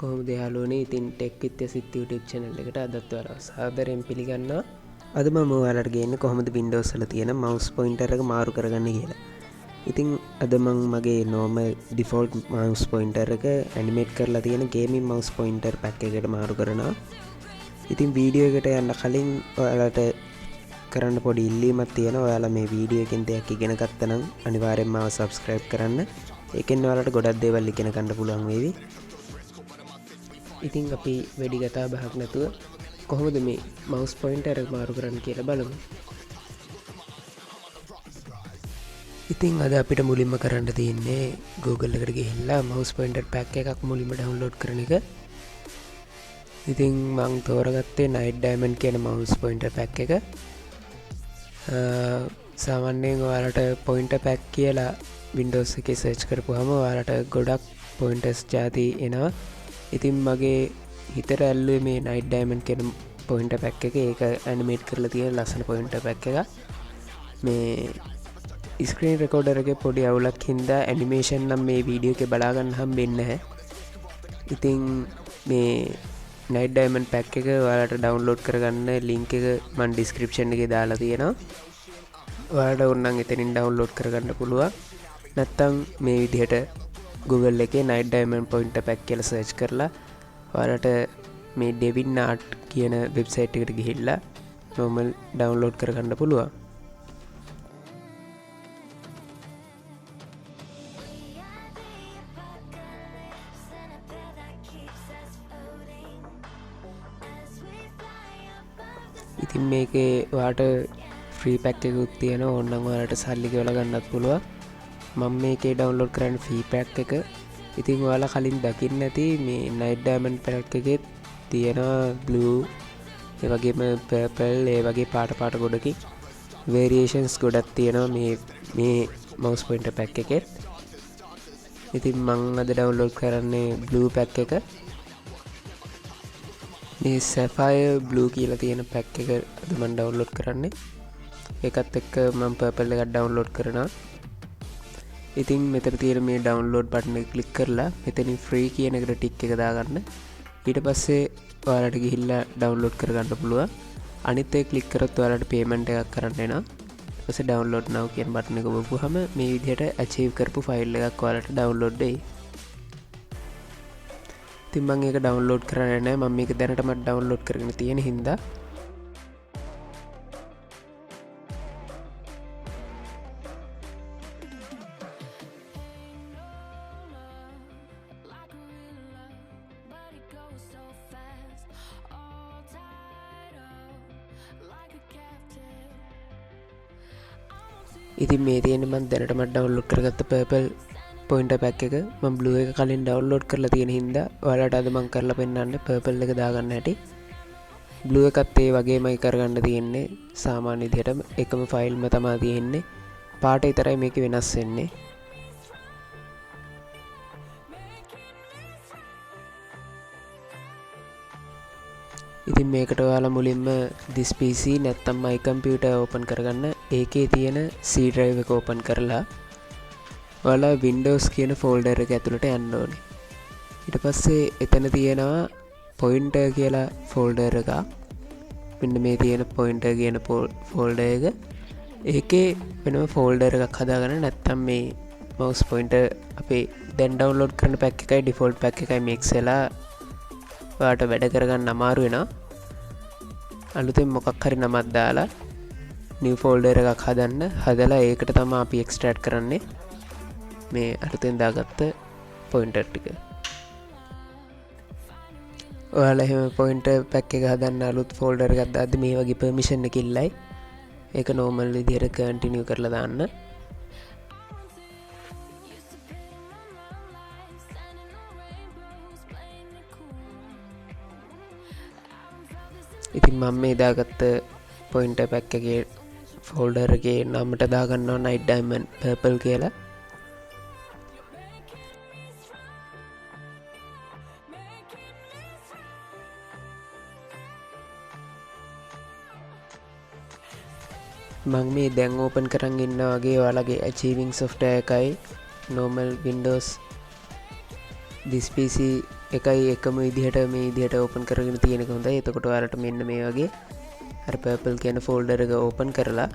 කොහොමද යාළුවනේ ඉතින් ටෙක් විත් යසිත් YouTube channel එකට අදත් ඔයාලව සාදරයෙන් පිළිගන්නවා. අද මම ඔයාලට ගේන්නේ කොහොමද Windows වල තියෙන mouse pointer එක මාරු කරගන්නේ කියලා. ඉතින් අද මම මගේ normal default mouse pointer එක animate කරලා තියෙන gaming mouse pointer pack එකකට මාරු කරනවා. ඉතින් වීඩියෝ එකට යන්න කලින් ඔයාලට කරන්න පොඩි ඉල්ලීමක් තියෙනවා. ඔයාලා මේ වීඩියෝ එකෙන් දෙයක් ඉගෙන ගත්තා නම් අනිවාර්යෙන්ම මාව subscribe කරන්න. ඒකෙන් ඔයාලට ගොඩක් දේවල් ඉගෙන ගන්න පුළුවන් වේවි. ඉතින් අපි වැඩි කතා බහක් නැතුව කොහොමද මේ mouse pointer එක මාරු කරන්න කියලා බලමු. ඉතින් අද අපිට මුලින්ම කරන්න තියෙන්නේ Google එකට ගිහිල්ලා mouse pointer pack එකක් මුලින්ම download කරන එක. ඉතින් මම තෝරගත්තේ Night Diamond කියන mouse pointer pack එක. සාමාන්‍යයෙන් ඔයාලට pointer pack කියලා Windows එකේ search කරපුවාම ඔයාලට ගොඩක් pointers ಜಾති එනවා. ඉතින් මගේ හිතට ඇල්ලුවේ මේ Night Diamond කියන pointer pack එක. ඒක animate කරලා තියෙන ලස්සන pointer pack එකක්. මේ screen recorder එකේ පොඩි අවුලක් හින්දා animation නම් මේ වීඩියෝ එකේ බලා ගන්න හම්බෙන්නේ නැහැ. ඉතින් මේ Night Diamond pack එක ඔයාලට download කරගන්න link එක මම description එකේ දාලා තියෙනවා. ඔයාලට ඕන නම් එතනින් download කරගන්න පුළුවන්. නැත්නම් මේ විදිහට Google එකේ Night Diamond pointer pack කියලා search කරලා ඔයාලට මේ Devin Art කියන website එකට ගිහිල්ලා normal download කරගන්න පුළුවන්. ඉතින් මේකේ ඔයාලට free pack එකකුත් තියෙනවා. ඕනනම් ඔයාලට සල්ලි ගෙවලා ගන්නත් පුළුවන්. මම මේකේ download කරන්න free pack එක. ඉතින් ඔයාලා කලින් දකින්න ඇති මේ Night Diamond pack එකේ තියෙන blue ඒ වගේම purple ඒ වගේ පාට ගොඩකින් variations ගොඩක් තියෙනවා මේ mouse pointer pack එකේ. ඉතින් මම අද download කරන්නේ blue pack එක. මේ sapphire blue කියලා තියෙන pack එක අද මම download කරන්නේ. ඒකත් එක්ක මම purple එකක් download කරනවා. ඉතින් මෙතන තියෙන මේ download button එක click කරලා මෙතනින් free කියන එකට tick එක දාගන්න. ඊට පස්සේ ඔයාලට ගිහිල්ලා download කරගන්න පුළුවන්. අනිත් එක click කරොත් ඔයාලට payment එකක් කරන්න එනවා. ඊට පස්සේ download now කියන button එක ඔබපුවාම මේ විදිහට achieve කරපු file එකක් ඔයාලට download වෙයි. ඉතින් මම ඒක download කරන්නේ නැහැ. මම මේක දැනටමත් download කරගෙන තියෙන හින්දා ඉතින් මේ තියෙන්නේ මම දැනටමත් download කරගත්ත purple pointer pack එක. මම blue එක කලින් download කරලා තියෙන හින්දා ඔයාලට අද මම කරලා පෙන්නන්නේ purple එක දාගන්න හැටි. blue එකත් ඒ වගේමයි කරගන්න තියෙන්නේ. සාමාන්‍ය විදිහටම එකම ෆයිල්ම තමයි තියෙන්නේ. පාට විතරයි මේක වෙනස් වෙන්නේ. ඉතින් මේකට ඔයාලා මුලින්ම this PC නැත්නම් my computer open කරගන්න. ඒකේ තියෙන C drive එක open කරලා ඔයාලා Windows කියන folder එක ඇතුළට යන්න ඕනේ. ඊට පස්සේ එතන තියෙනවා pointer කියලා folder එකක්. මෙන්න මේ තියෙන pointer කියන folder එක. ඒකේ වෙනම folder එකක් හදාගන්න. නැත්නම් මේ mouse pointer අපේ දැන් download කරන pack එකයි default pack එකයි mix වෙලා ඔයාලට වැඩ කරගන්න අමාරු වෙනවා. අලුතෙන් මොකක් හරි නමක් දාලා new folder එකක් හදලා ඒකට තමයි අපි extract කරන්නේ මේ අලුතෙන් දාගත්ත pointer ටික. ඔයාලා එහෙම pointer pack එක හදන්න අලුත් folder එකක් දාද්දි මේ වගේ permission එක ඉල්ලයි. ඒක normal විදිහට continue කරලා දාන්න. ඉතින් මම මේ දාගත්ත pointer pack එකේ folder එකේ නමට දාගන්නවා Night Diamond purple කියලා. මම මේ දැන් open කරන් ඉන්නා වගේ ඔයාලගේ achieving software එකයි normal Windows this PC එකයි එකම විදිහට මේ විදිහට ඕපන් කරගෙන තියෙන එක හොඳයි. එතකොට ඔයාලට මෙන්න මේ වගේ අර පර්පල් කියන ෆෝල්ඩර් එක ඕපන් කරලා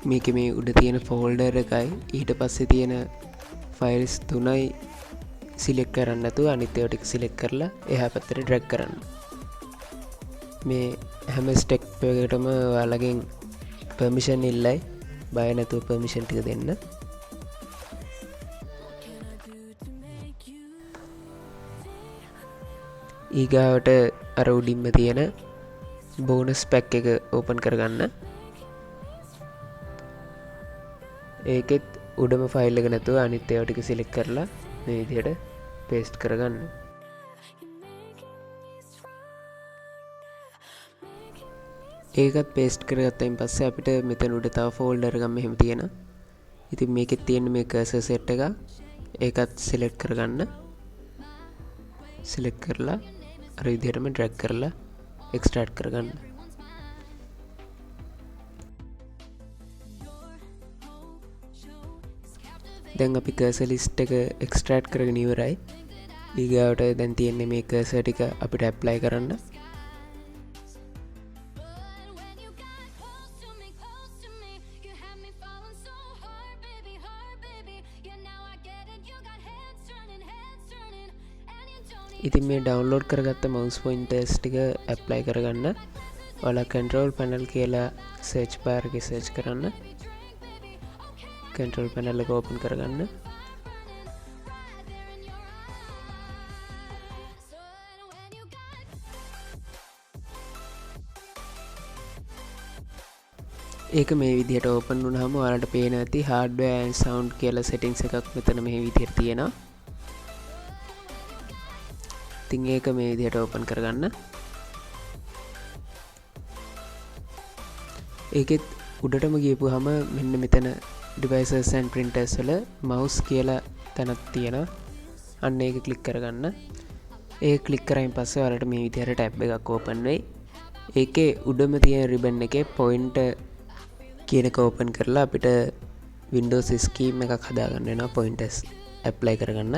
මේකේ මේ උඩ තියෙන ෆෝල්ඩර් එකයි ඊට පස්සේ තියෙන ෆයිල්ස් තුනයි සිලෙක්ට් කරන්න නැතුව අනිත් ඒවා ටික සිලෙක්ට් කරලා එහා පැත්තට ඩ්‍රැග් කරන්න. මේ හැම ස්ටෙප් එකකටම ඔයාලගෙන් පර්මිෂන් ඉල්ලයි. බය නැතුව පර්මිෂන් ටික දෙන්න. ඊගාවට අර උඩින්ම තියෙන බෝනස් පැක් එක ඕපන් කරගන්න. ඒකෙත් උඩම ෆයිල් එක නැතුව අනිත් ඒවා ටික සිලෙක්ට් කරලා මේ විදිහට පේස්ට් කරගන්න. ඒකත් පේස්ට් කරගත්තයින් පස්සේ අපිට මෙතන උඩ තව ෆෝල්ඩර් එකක් මෙහෙම තියෙනවා. ඉතින් මේකෙත් තියෙන මේ කර්සර් සෙට් එක ඒකත් සිලෙක්ට් කරගන්න. සිලෙක්ට් කරලා අර විදිහටම ඩ්‍රැග් කරලා එක්ස්ට්‍රැක්ට් කරගන්න. දැන් අපි කර්සර් ලිස්ට් එක එක්ස්ට්‍රැක්ට් කරගෙන ඉවරයි. ඊගාවට දැන් තියෙන්නේ මේ කර්සර් ටික අපිට ඇප්ලයි කරන්න. ඉතින් මේ ඩවුන්ලෝඩ් කරගත්ත මවුස් පොයින්ටර්ස් ටික ඇප්ලයි කරගන්න. ඔයාලා කන්ට්‍රෝල් පැනල් කියලා සර්ච් බාර් එකේ සර්ච් කරන්න. කන්ට්‍රෝල් පැනල් එක ඕපන් කරගන්න. ඒක මේ විදිහට ඕපන් වුණාම ඔයාලට පේන ඇති hardware and sound කියලා settings එකක් මෙතන මේ විදිහට තියෙනවා. ඉතින් ඒක මේ විදිහට ඕපන් කරගන්න. ඒකෙත් උඩටම ගියපුවාම මෙන්න මෙතන devices and printers වල mouse කියලා තැනක් තියෙනවා. අන්න ඒක ක්ලික් කරගන්න. ඒක ක්ලික් කරායින් පස්සේ ඔයාලට මේ විදිහට ටැබ් එකක් ඕපන් වෙයි. ඒකේ උඩම තියෙන ribbon එකේ pointer කියන එක ඕපන් කරලා අපිට Windows scheme එකක් හදාගන්න වෙනවා pointers apply කරගන්න.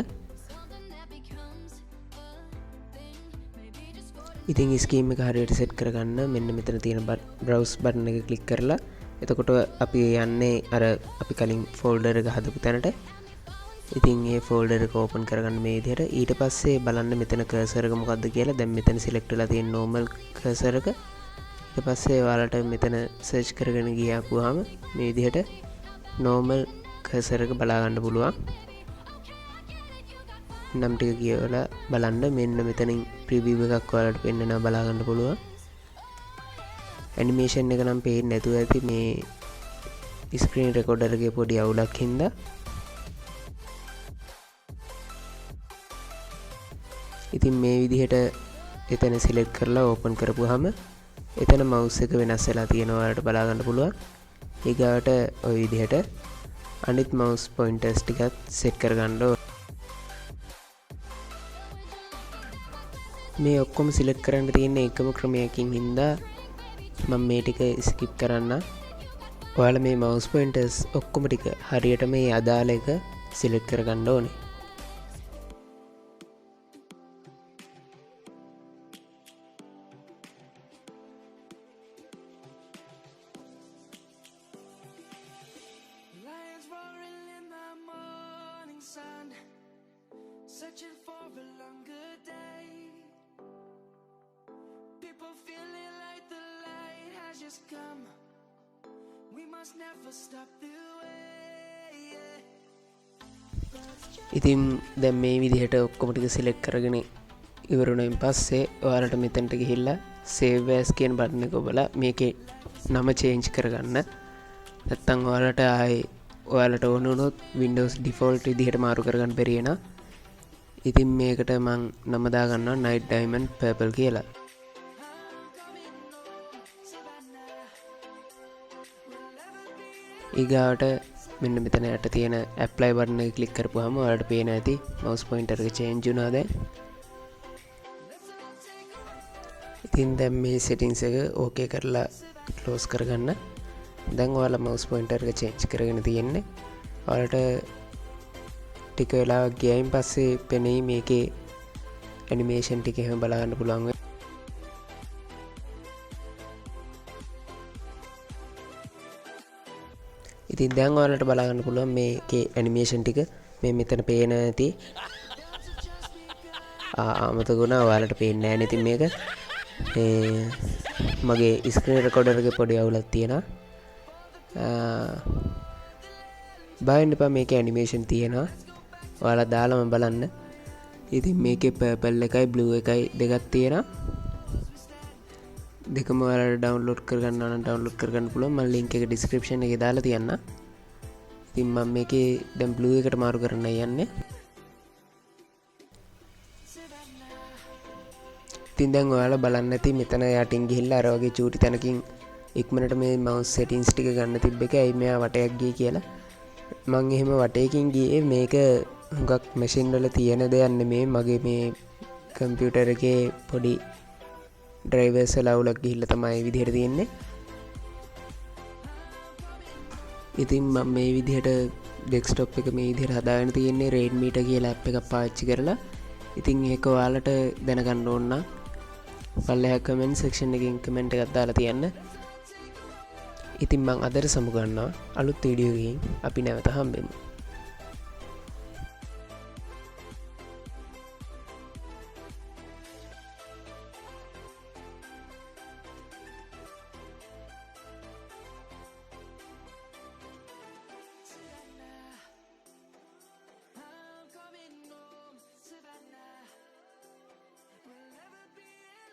ඉතින් ස්කීම් එක හරියට සෙට් කරගන්න මෙන්න මෙතන තියෙන browse බටන් එක ක්ලික් කරලා එතකොට අපි යන්නේ අර අපි කලින් ෆෝල්ඩර් එක හදපු තැනට. ඉතින් මේ ෆෝල්ඩර් එක ඕපන් කරගන්න මේ විදිහට. ඊට පස්සේ බලන්න මෙතන කර්සර් එක මොකද්ද කියලා. දැන් මෙතන සිලෙක්ට් වෙලා තියෙන normal කර්සර් එක. ඊට පස්සේ ඔයාලට මෙතන සර්ච් කරගෙන ගියාපුවාම මේ විදිහට normal කර්සර් එක බලා ගන්න පුළුවන්. නම් ටික කියවලා බලන්න මෙන්න මෙතනින් ප්‍රිවිව් එකක් ඔයාලට පෙන්නනවා බලා ගන්න පුළුවන්. ඇනිමේෂන් එක නම් පේන්නේ නැතුව ඇති මේ ස්ක්‍රීන් රෙකෝඩර් එකේ පොඩි අවුලක් හින්දා. ඉතින් මේ විදිහට එතන සිලෙක්ට් කරලා ඕපන් කරපුවාම එතන මවුස් එක වෙනස් වෙලා තියෙනවා ඔයාලට බලා ගන්න පුළුවන්. ඊගාවට ওই විදිහට අනිත් මවුස් පොයින්ටර්ස් ටිකත් සෙට් කරගන්න ඕන. මේ ඔක්කොම සිලෙක්ට් කරන්න තියෙන එකම ක්‍රමයකින් හින්දා මම මේ ටික ස්කිප් කරන්න. ඔයාලා මේ mouse pointers ඔක්කොම ටික හරියට මේ අදාළ එක සිලෙක්ට් කරගන්න ඕනේ. Searching for a longer day. People feeling like the light has just come. We must never stop the way. ඉතින් දැන් මේ විදිහට ඔක්කොම ටික සිලෙක්ට් කරගෙන ඉවරුණායින් පස්සේ ඔයාලට මෙතනට ගිහිල්ලා save as කියන බටන් එක ඔබලා මේකේ නම change කරගන්න. නැත්තම් ඔයාලට ආයේ ඔයාලට ඕන වුණොත් Windows default විදිහට මාරු කරගන්න බැරි වෙනවා. ඉතින් මේකට මං නම දාගන්නවා night diamond purple කියලා. ඊගාවට මෙන්න මෙතන යට තියෙන apply බටන් එක ක්ලික් කරපුවාම ඔයාලට පේන ඇති mouse pointer එක change වුණා දැන්. ඉතින් දැන් මේ settings එක okay කරලා close කරගන්න. දැන් ඔයාලා mouse pointer එක change කරගෙන තියෙන්නේ. ඔයාලට ටික වෙලාවක් ගියයින් පස්සේ පෙනෙයි මේකේ ඇනිමේෂන් ටික එහෙම බලන්න පුළුවන් වෙයි. ඉතින් දැන් ඔයාලට බලන්න පුළුවන් මේකේ ඇනිමේෂන් ටික මේ මෙතන පේන ඇති. අමතක වුණා ඔයාලට පේන්නේ නැහැ නේ. ඉතින් මේක මගේ ස්ක්‍රීන් රෙකෝඩර් එකේ පොඩි අවුලක් තියෙනවා. බයින්ඩ් එපා මේකේ ඇනිමේෂන් තියෙනවා. ඔයාලා දාලාම බලන්න. ඉතින් මේකේ පර්පල් එකයි බ්ලූ එකයි දෙකක් තියෙනවා. දෙකම ඔයාලට ඩවුන්ලෝඩ් කරගන්න නම් ඩවුන්ලෝඩ් කරගන්න පුළුවන්. මම ලින්ක් එක ඩිස්ක්‍රිප්ෂන් එකේ දාලා තියන්නම්. ඉතින් මම මේකේ දැන් බ්ලූ එකට මාරු කරන්න යන්නේ. ඉතින් දැන් ඔයාලා බලන්න ඇති මෙතන යටින් ගිහිල්ලා අර වගේ චූටි තැනකින් ඉක්මනට මේ මවුස් සෙටින්ග්ස් ටික ගන්න තිබ්බ එක ඇයි මෙයා වටයක් ගියේ කියලා. මම එහෙම වටයකින් ගියේ මේක හුඟක් මැෂින් වල තියෙන දෙයක් නෙමෙයි. මගේ මේ කම්පියුටර් එකේ පොඩි ඩ්‍රයිවර්ස් වල අවුලක් ගිහිල්ලා තමයි මේ විදිහට තියෙන්නේ. ඉතින් මම මේ විදිහට ඩෙස්ක්ටොප් එක මේ විදිහට හදාගෙන තියෙන්නේ Redmi කියලා ඇප් එකක් පාවිච්චි කරලා. ඉතින් ඒක ඔයාලට දැනගන්න ඕන නම් පල්ලෙහා කමෙන්ට් සෙක්ෂන් එකකින් කමෙන්ට් එකක් දාලා තියන්න. ඉතින් මම අදට සමු ගන්නවා අලුත් වීඩියෝ එකකින් අපි නැවත හම්බෙමු.